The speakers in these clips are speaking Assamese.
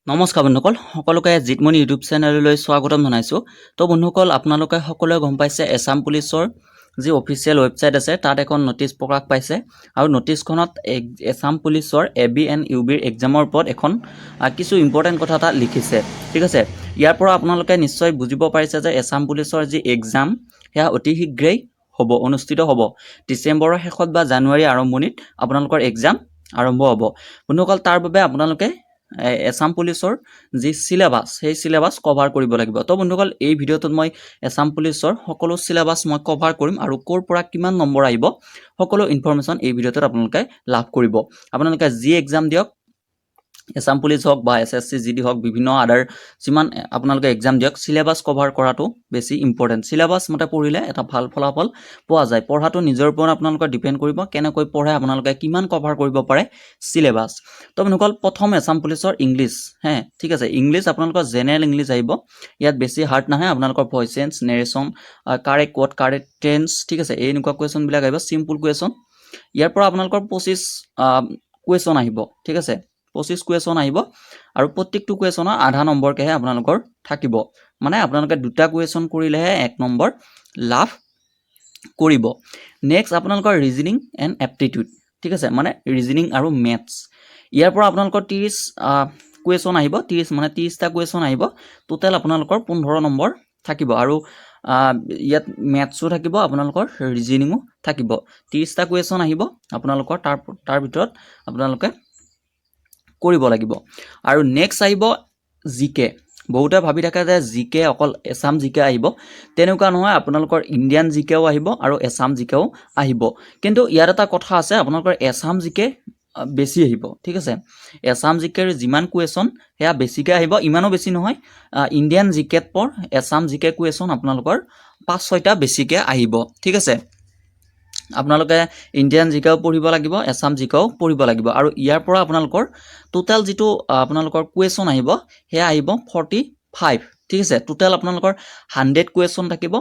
নমস্কাৰ বন্ধুসকল সকলোকে জিতমণি ইউটিউব চেনেললৈ স্বাগতম জনাইছোঁ। তো বন্ধুসকল আপোনালোকে সকলোৱে গম পাইছে এছাম পুলিচৰ যি অফিচিয়েল ৱেবছাইট আছে তাত এখন নটিচ প্ৰকাশ পাইছে আৰু নটিচখনত এছাম পুলিচৰ এবি এণ্ড ইউবিৰ এক্সামৰ ওপৰত এখন কিছু ইম্পৰ্টেণ্ট কথা এটা লিখিছে। ঠিক আছে, ইয়াৰ পৰা আপোনালোকে নিশ্চয় বুজিব পাৰিছে যে এছাম পুলিচৰ যি এক্সাম সেয়া অতি শীঘ্ৰেই অনুষ্ঠিত হ'ব। ডিচেম্বৰৰ শেষত বা জানুৱাৰী আৰম্ভণিত আপোনালোকৰ এক্সাম আৰম্ভ হ'ব। বন্ধুসকল তাৰ বাবে আপোনালোকে এছাম পুলিচৰ যি সিলেবাছ সেই সিলেবাছ কভাৰ কৰিব লাগিব। তো বন্ধুসকল এই ভিডিঅ'টোত মই এছাম পুলিচৰ সকলো সিলেবাছ মই কভাৰ কৰিম আৰু ক'ৰ পৰা কিমান নম্বৰ আহিব সকলো ইনফৰমেশ্যন এই ভিডিঅ'টোত আপোনালোকে লাভ কৰিব। আপোনালোকে যি এক্সাম দিয়ক, এছাম পুলিচ হওক বা SSC GD হওক, বিভিন্ন আদাৰ যিমান আপোনালোকে এক্সাম দিয়ক, সিলেবাছ কভাৰ কৰাটো বেছি ইম্পৰ্টেণ্ট। সিলেবাছ মতে পঢ়িলে এটা ভাল ফলাফল পোৱা যায়। পঢ়াটো নিজৰ ওপৰত আপোনালোকৰ ডিপেণ্ড কৰিব, কেনেকৈ পঢ়ে আপোনালোকে কিমান কভাৰ কৰিব পাৰে সিলেবাছ। তো বন্ধুসকল প্ৰথম এছাম পুলিচৰ ইংলিছ, ঠিক আছে, ইংলিছ আপোনালোকৰ জেনেৰেল ইংলিছ আহিব। ইয়াত বেছি হাৰ্ড নাহে, আপোনালোকৰ voice change, narration, correct code, correct tense, ঠিক আছে, এনেকুৱা কুৱেশ্যনবিলাক আহিব, চিম্পুল কুৱেশ্যন। ইয়াৰ পৰা আপোনালোকৰ 25 কুৱেশ্যন আহিব। ঠিক আছে, 25 কুৱেশ্যন আহিব আৰু প্ৰত্যেকটো কুৱেশ্যনৰ আধা নম্বৰকেহে আপোনালোকৰ থাকিব। মানে আপোনালোকে দুটা কুৱেশ্যন কৰিলেহে 1 নম্বৰ লাভ কৰিব। নেক্সট আপোনালোকৰ ৰিজনিং এণ্ড এপ্টিটিউড, ঠিক আছে, মানে ৰিজনিং আৰু মেথছ। ইয়াৰ পৰা আপোনালোকৰ 30 কুৱেশ্যন আহিব, 30টা কুৱেশ্যন আহিব। টোটেল আপোনালোকৰ 15 নম্বৰ থাকিব আৰু ইয়াত মেথছো থাকিব, আপোনালোকৰ ৰিজনিঙো থাকিব। 30টা কুৱেশ্যন আহিব আপোনালোকৰ, তাৰ ভিতৰত আপোনালোকে কৰিব লাগিব। আৰু নেক্সট আহিব জিকে। বহুতে ভাবি থাকে যে জিকে অকল এছাম জিকে আহিব, তেনেকুৱা নহয়, আপোনালোকৰ ইণ্ডিয়ান জিকেও আহিব আৰু এছাম জিকেও আহিব। কিন্তু ইয়াত এটা কথা আছে, আপোনালোকৰ এছাম জিকে বেছি আহিব। ঠিক আছে, এছাম জিকেৰ যিমান কুৱেশ্যন সেয়া বেছিকৈ আহিব, ইমানো বেছি নহয়। ইণ্ডিয়ান জিকেত পৰ এছাম জিকে কুৱেশ্যন আপোনালোকৰ 5-6টা বেছিকৈ আহিব। ঠিক আছে, আপোনালোকে ইণ্ডিয়ান জিকেও পঢ়িব লাগিব, এছাম জিকেও পঢ়িব লাগিব। আৰু ইয়াৰ পৰা আপোনালোকৰ টোটেল যিটো আপোনালোকৰ কুৱেশ্যন আহিব সেয়া আহিব 45। ঠিক আছে, টোটেল আপোনালোকৰ 100 কুৱেশ্যন থাকিব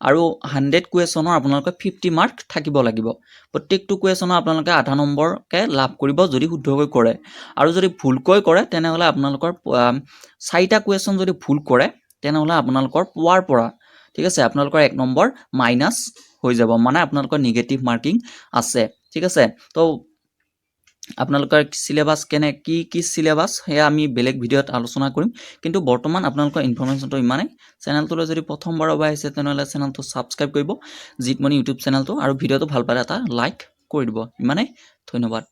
আৰু 100 কুৱেশ্যনৰ আপোনালোকে 50 মাৰ্ক থাকিব লাগিব। প্ৰত্যেকটো কুৱেশ্যনৰ আপোনালোকে আধা নম্বৰকৈ লাভ কৰিব যদি শুদ্ধকৈ কৰে। আৰু যদি ভুলকৈ কৰে তেনেহ'লে আপোনালোকৰ 4টা কুৱেশ্যন যদি ভুল কৰে তেনেহ'লে আপোনালোকৰ পোৱাৰ পৰা, ঠিক আছে, আপোনালোকৰ 1 নম্বৰ মাইনাছ হৈ যাব, মানে আপোনালোকৰ নিগেটিভ মাৰ্কিং আছে। ঠিক আছে, তো আপোনালোকৰ সিলেবাছ কি সিলেবাছ সেয়া আমি বেলেগ ভিডিঅ'ত আলোচনা কৰিম। কিন্তু বৰ্তমান আপোনালোকৰ ইনফৰমেশ্যনটো ইমানেই। চেনেলটোলৈ যদি প্ৰথমবাৰৰ বাবে আহিছে তেনেহ'লে চেনেলটো ছাবস্ক্ৰাইব কৰিব, জিতমণি ইউটিউব চেনেলটো, আৰু ভিডিঅ'টো ভাল পালে এটা লাইক কৰি দিব। ইমানেই, ধন্যবাদ।